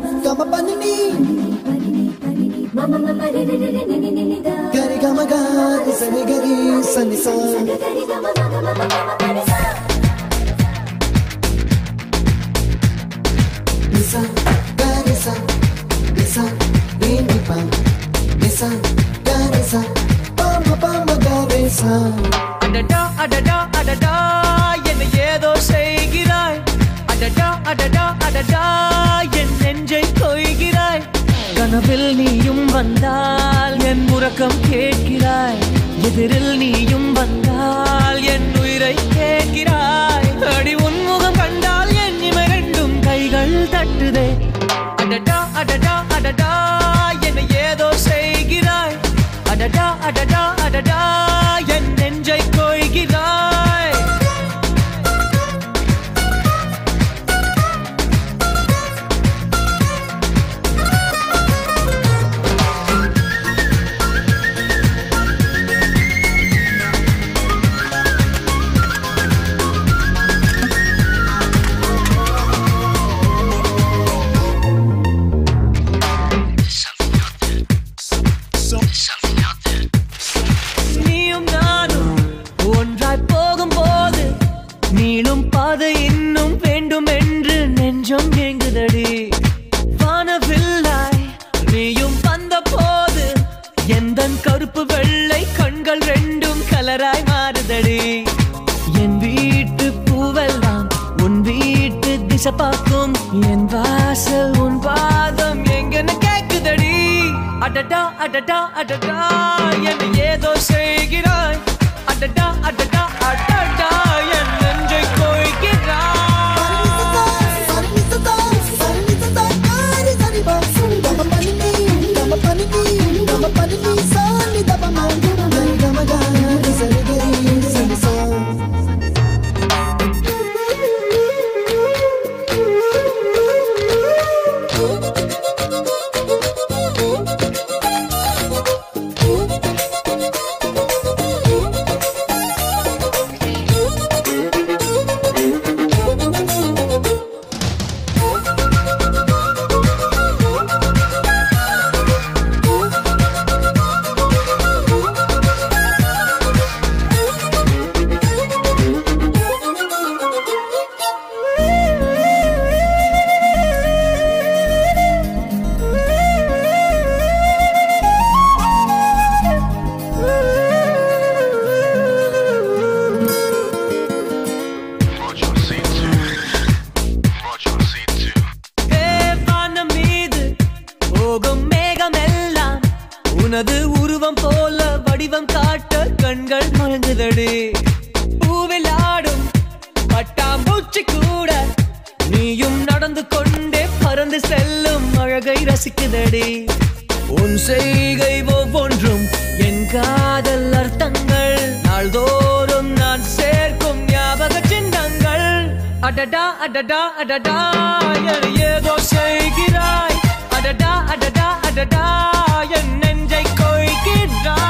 Gama panini Gari gama gari sani gari sani sa Nisa gari sa Nisa ini pa Nisa gari sa Pama pama gari sa Adada adada adada என்னை ஏதோ செய்கிறாய் adada adada adada என் நெஞ்சை கொய்கிறாய் கனவில் நீயும் வந்தால் என் உறக்கம் கேட்கிறாய் எதிரில் நீயும் வந்தால் என் உயிரை கேட்கிறாய் அடி உன்முகம் கண்டால் என் இமை ரெண்டும் கைகள் தட்டுதே adada adada adada என்னை ஏதோ செய்கிறாய் adada adada adada என் நெஞ்சை கொய்கிறாய் நீயும் நானும் ஒன்றாய் போகும்போது நீளும் பாதை இன்னும் வேண்டும் என்று நெஞ்சம் ஏங்குதடி வானவில்லாய் நீயும் வந்த போது எந்தன் கருப்பு வெள்ளை கண்கள் ரெண்டும் கலராய் மாறுதடி என் வீட்டு பூவெல்லாம் உன் வீட்டு திசை பார்க்கும் என் வாசல் உன் பாதம் எங்கன்னு கேக்குதடி அடடா அடடா அடடா என்னை ஏதோ செய்கிறாய் அடடா அடடா அடடா என் நெஞ்சை கொய்கிறாய் Gama panini Gama panini sani daba ma Gari gama gari sani gari sani sa உனது உருவம் போல வடிவம் காட்ட கண்கள் மயங்குதடி பூவில் ஆடும் பட்டாம்பூச்சி கூட நீயும் நடந்து கொண்டே பறந்து செல்லும் அழகை ரசிக்குதடி உன் செய்கை ஒவ்வொன்றும் என் காதல் அர்த்தங்கள் நாள்தோறும் நான் சேர்க்கும் ஞாபக சின்னங்கள் அடடா அடடா அடடா என்னை ஏதோ செய்கிறாய் அடடா அடடா அடடா என் நெஞ்சை கொய்கிறாய்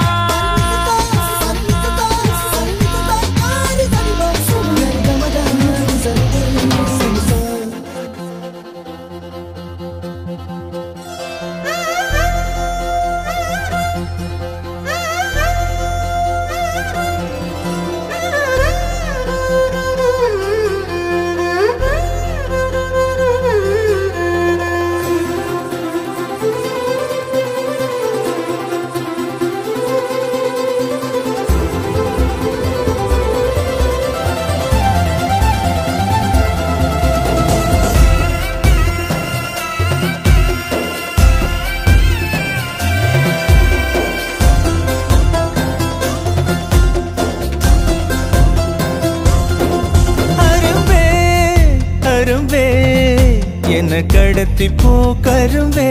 என்ன கடத்தி போ கரும்பே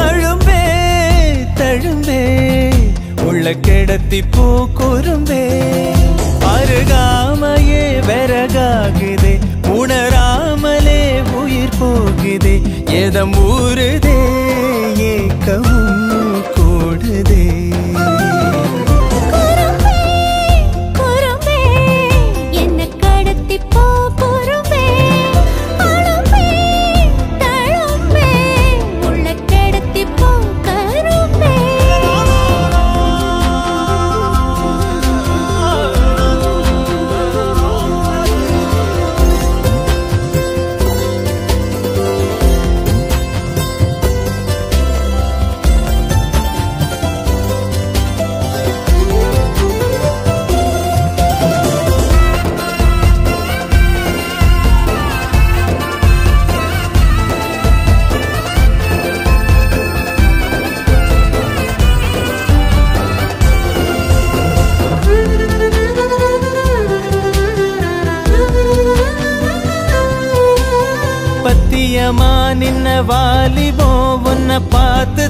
அழும்பே தழும்பே உள்ள கிடத்தி போ குறும்பே அருகாமையே விறகாகுதே உணராமலே உயிர் போகுதே எதம் ஊறுதே ஏக்கமும் கூடுதே கடத்தி போ பொறுமே அழும்பே தழும்பே நின்ன வாலிபோ உன்னை பார்த்து